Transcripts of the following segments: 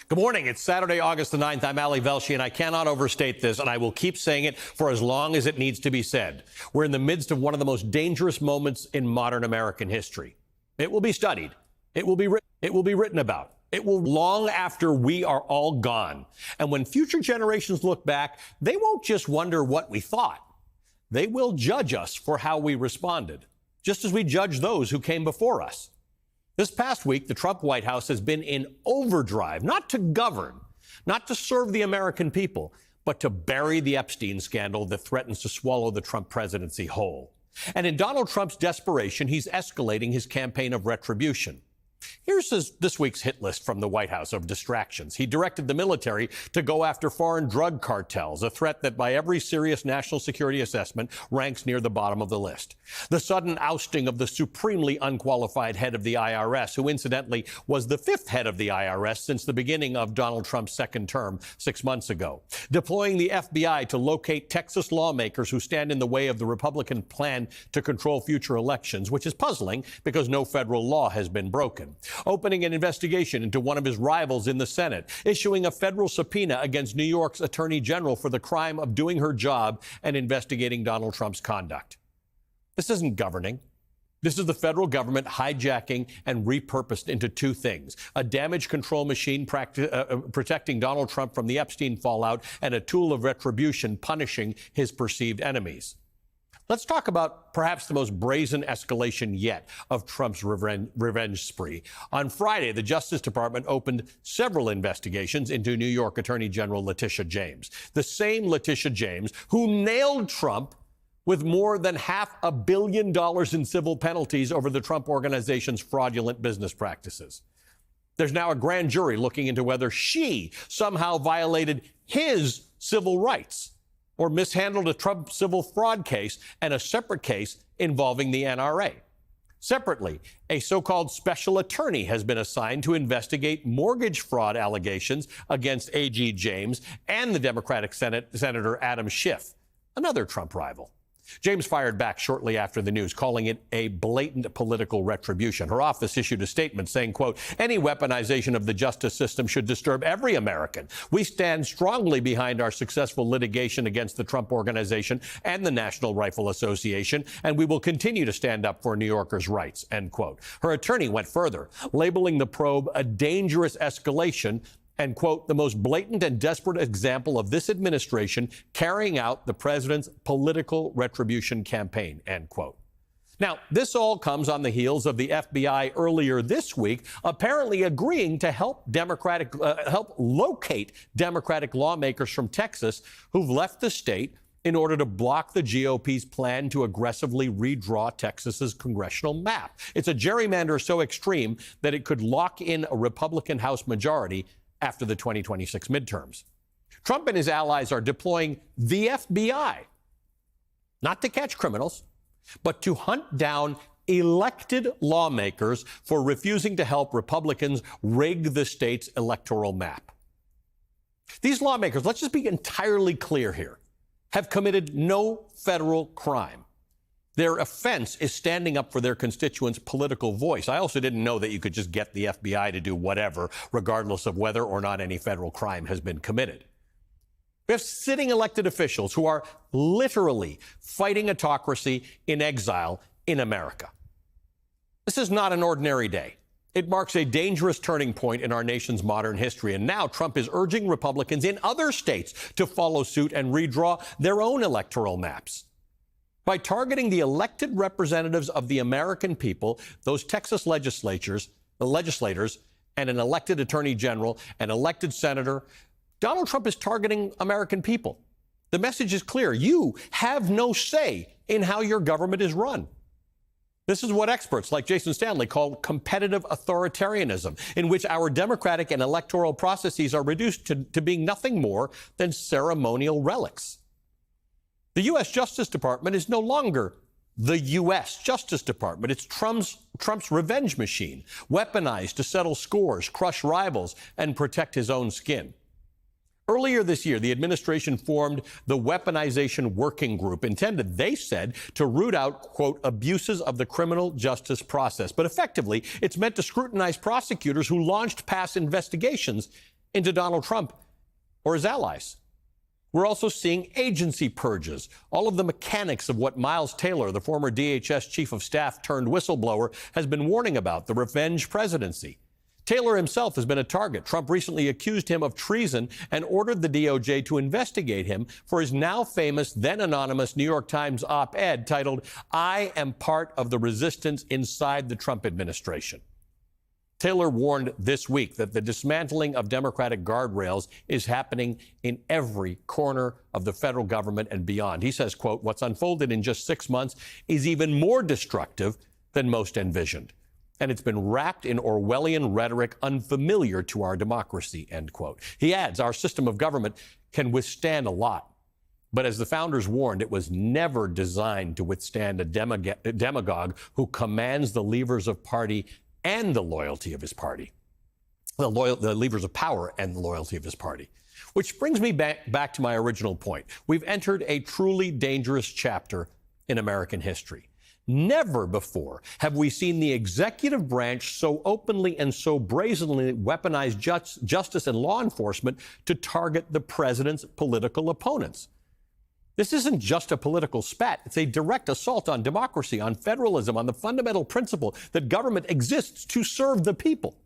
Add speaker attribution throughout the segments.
Speaker 1: Good morning. It's Saturday, August the 9th. I'm Ali Velshi, and I cannot overstate this, and I will keep saying it for as long as it needs to be said. We're in the midst of one of the most dangerous moments in modern American history. It will be studied. It will be written about. It will long after we are all gone. And when future generations look back, they won't just wonder what we thought. They will judge us for how we responded, just as we judge those who came before us. This past week, the Trump White House has been in overdrive, not to govern, not to serve the American people, but to bury the Epstein scandal that threatens to swallow the Trump presidency whole. And in Donald Trump's desperation, he's escalating his campaign of retribution. Here's this week's hit list from the White House of distractions. He directed the military to go after foreign drug cartels, a threat that by every serious national security assessment ranks near the bottom of the list. The sudden ousting of the supremely unqualified head of the IRS, who incidentally was the fifth head of the IRS since the beginning of Donald Trump's second term 6 months ago. Deploying the FBI to locate Texas lawmakers who stand in the way of the Republican plan to control future elections, which is puzzling because no federal law has been broken. Opening an investigation into one of his rivals in the Senate, issuing a federal subpoena against New York's Attorney General for the crime of doing her job and investigating Donald Trump's conduct. This isn't governing. This is the federal government hijacking and repurposed into two things: a damage control machine protecting Donald Trump from the Epstein fallout, and a tool of retribution punishing his perceived enemies. Let's talk about perhaps the most brazen escalation yet of Trump's revenge spree. On Friday, the Justice Department opened several investigations into New York Attorney General Letitia James, the same Letitia James who nailed Trump with more than $500 million in civil penalties over the Trump Organization's fraudulent business practices. There's now a grand jury looking into whether she somehow violated his civil rights or mishandled a Trump civil fraud case and a separate case involving the NRA. Separately, a so-called special attorney has been assigned to investigate mortgage fraud allegations against A.G. James and the Democratic Senator Adam Schiff, another Trump rival. James fired back shortly after the news, calling it a blatant political retribution. Her office issued a statement saying, quote, "Any weaponization of the justice system should disturb every American. We stand strongly behind our successful litigation against the Trump Organization and the National Rifle Association, and we will continue to stand up for New Yorkers' rights," end quote. Her attorney went further, labeling the probe a dangerous escalation and, quote, "the most blatant and desperate example of this administration carrying out the president's political retribution campaign," end quote. Now, this all comes on the heels of the FBI earlier this week apparently agreeing to help locate Democratic lawmakers from Texas who've left the state in order to block the GOP's plan to aggressively redraw Texas's congressional map. It's a gerrymander so extreme that it could lock in a Republican House majority after the 2026 midterms. Trump and his allies are deploying the FBI, not to catch criminals, but to hunt down elected lawmakers for refusing to help Republicans rig the state's electoral map. These lawmakers, let's just be entirely clear here, have committed no federal crime. Their offense is standing up for their constituents' political voice. I also didn't know that you could just get the FBI to do whatever, regardless of whether or not any federal crime has been committed. We have sitting elected officials who are literally fighting autocracy in exile in America. This is not an ordinary day. It marks a dangerous turning point in our nation's modern history. And now Trump is urging Republicans in other states to follow suit and redraw their own electoral maps. By targeting the elected representatives of the American people, those Texas legislators, and an elected attorney general, an elected senator, Donald Trump is targeting American people. The message is clear. You have no say in how your government is run. This is what experts like Jason Stanley call competitive authoritarianism, in which our democratic and electoral processes are reduced to being nothing more than ceremonial relics. The U.S. Justice Department is no longer the U.S. Justice Department. It's Trump's revenge machine, weaponized to settle scores, crush rivals, and protect his own skin. Earlier this year, the administration formed the Weaponization Working Group, intended, they said, to root out, quote, abuses of the criminal justice process. But effectively, it's meant to scrutinize prosecutors who launched past investigations into Donald Trump or his allies. We're also seeing agency purges. All of the mechanics of what Miles Taylor, the former DHS chief of staff turned whistleblower, has been warning about, the revenge presidency. Taylor himself has been a target. Trump recently accused him of treason and ordered the DOJ to investigate him for his now famous, then anonymous New York Times op-ed titled, "I am part of the resistance inside the Trump administration." Taylor warned this week that the dismantling of Democratic guardrails is happening in every corner of the federal government and beyond. He says, quote, "What's unfolded in just 6 months is even more destructive than most envisioned. And it's been wrapped in Orwellian rhetoric unfamiliar to our democracy," end quote. He adds, "Our system of government can withstand a lot. But as the founders warned, it was never designed to withstand a demagogue who commands the levers of party and the loyalty of his party, the levers of power and the loyalty of his party." Which brings me back to my original point. We've entered a truly dangerous chapter in American history. Never before have we seen the executive branch so openly and so brazenly weaponize justice and law enforcement to target the president's political opponents. This isn't just a political spat. It's a direct assault on democracy, on federalism, on the fundamental principle that government exists to serve the people.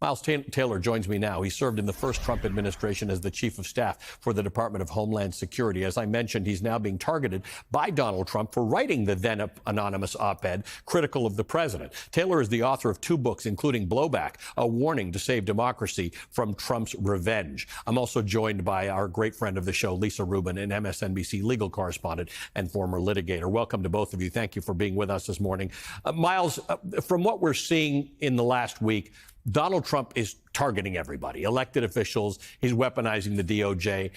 Speaker 1: Miles Taylor joins me now. He served in the first Trump administration as the chief of staff for the Department of Homeland Security. As I mentioned, he's now being targeted by Donald Trump for writing the then anonymous op-ed critical of the president. Taylor is the author of 2 books, including Blowback, a warning to save democracy from Trump's revenge. I'm also joined by our great friend of the show, Lisa Rubin, an MSNBC legal correspondent and former litigator. Welcome to both of you. Thank you for being with us this morning. Miles, from what we're seeing in the last week, Donald Trump is targeting everybody, elected officials. He's weaponizing the DOJ.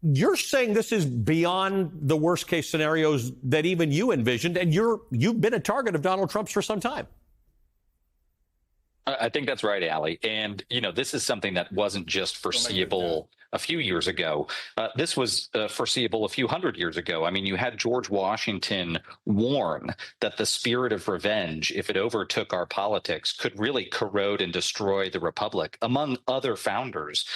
Speaker 1: You're saying this is beyond the worst case scenarios that even you envisioned, and you've been a target of Donald Trump's for some time.
Speaker 2: I think that's right, Ali. And, this is something that wasn't just foreseeable a few years ago. This was foreseeable a few hundred years ago. I mean, you had George Washington warn that the spirit of revenge, if it overtook our politics, could really corrode and destroy the republic, among other founders.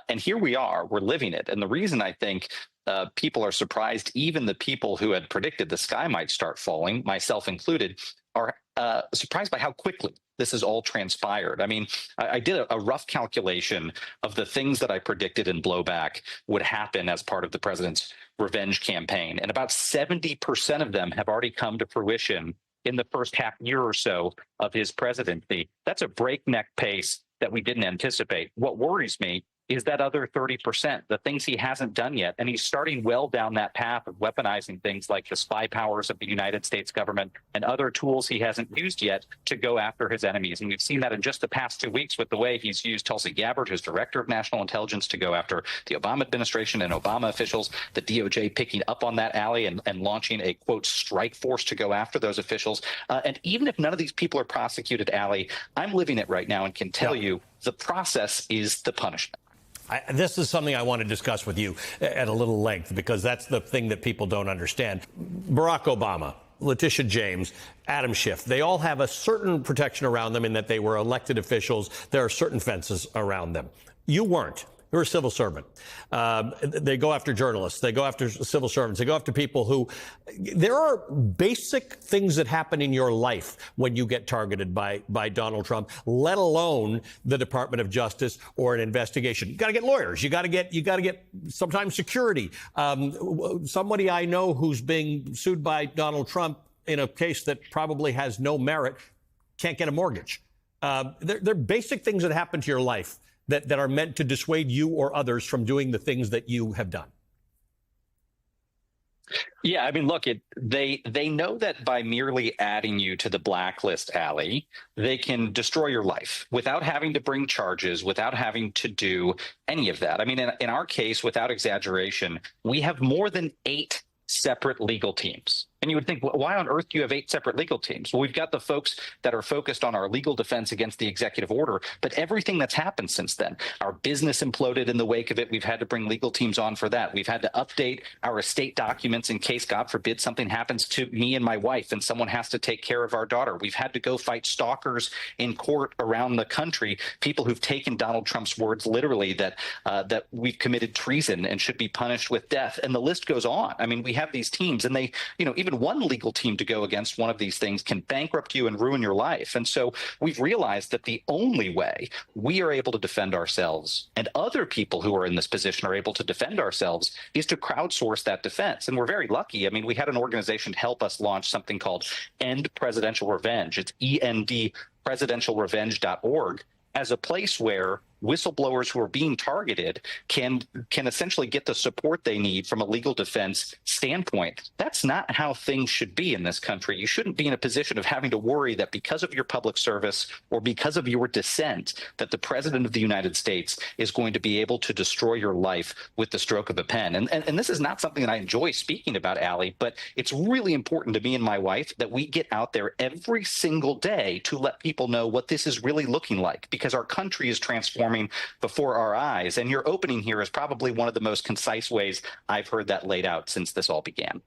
Speaker 2: And here we are, we're living it. And the reason I think people are surprised, even the people who had predicted the sky might start falling, myself included, are surprised by how quickly this has all transpired. I mean, I did a rough calculation of the things that I predicted in Blowback would happen as part of the president's revenge campaign. And about 70% of them have already come to fruition in the first half year or so of his presidency. That's a breakneck pace that we didn't anticipate. What worries me is that other 30%, the things he hasn't done yet. And he's starting well down that path of weaponizing things like the spy powers of the United States government and other tools he hasn't used yet to go after his enemies. And we've seen that in just the past 2 weeks with the way he's used Tulsi Gabbard, his director of national intelligence, to go after the Obama administration and Obama officials, the DOJ picking up on that alley and launching a, quote, strike force to go after those officials. And even if none of these people are prosecuted, Ali, I'm living it right now and can tell you the process is the punishment.
Speaker 1: This is something I want to discuss with you at a little length, because that's the thing that people don't understand. Barack Obama, Letitia James, Adam Schiff, they all have a certain protection around them in that they were elected officials. There are certain fences around them. You weren't. You're a civil servant. They go after journalists. They go after civil servants. They go after people who, there are basic things that happen in your life when you get targeted by Donald Trump, let alone the Department of Justice or an investigation. You got to get lawyers. You got to get sometimes security. Somebody I know who's being sued by Donald Trump in a case that probably has no merit can't get a mortgage. They're basic things that happen to your life that are meant to dissuade you or others from doing the things that you have done.
Speaker 2: Yeah, I mean, look, they know that by merely adding you to the blacklist, Ali, they can destroy your life without having to bring charges, without having to do any of that. I mean, in our case, without exaggeration, we have more than 8 separate legal teams And you would think, why on earth do you have 8 separate legal teams? Well, we've got the folks that are focused on our legal defense against the executive order, but everything that's happened since then, our business imploded in the wake of it. We've had to bring legal teams on for that. We've had to update our estate documents in case, God forbid, something happens to me and my wife and someone has to take care of our daughter. We've had to go fight stalkers in court around the country, people who've taken Donald Trump's words literally that we've committed treason and should be punished with death. And the list goes on. I mean, we have these teams and they, even one legal team to go against one of these things can bankrupt you and ruin your life. And so we've realized that the only way we are able to defend ourselves and other people who are in this position are able to defend ourselves is to crowdsource that defense. And we're very lucky. I mean, we had an organization to help us launch something called End Presidential Revenge. It's endpresidentialrevenge.org as a place where whistleblowers who are being targeted can essentially get the support they need from a legal defense standpoint. That's not how things should be in this country. You shouldn't be in a position of having to worry that because of your public service or because of your dissent, that the president of the United States is going to be able to destroy your life with the stroke of a pen. And this is not something that I enjoy speaking about, Allie, but it's really important to me and my wife that we get out there every single day to let people know what this is really looking like, because our country is transforming before our eyes. And your opening here is probably one of the most concise ways I've heard that laid out since this all began.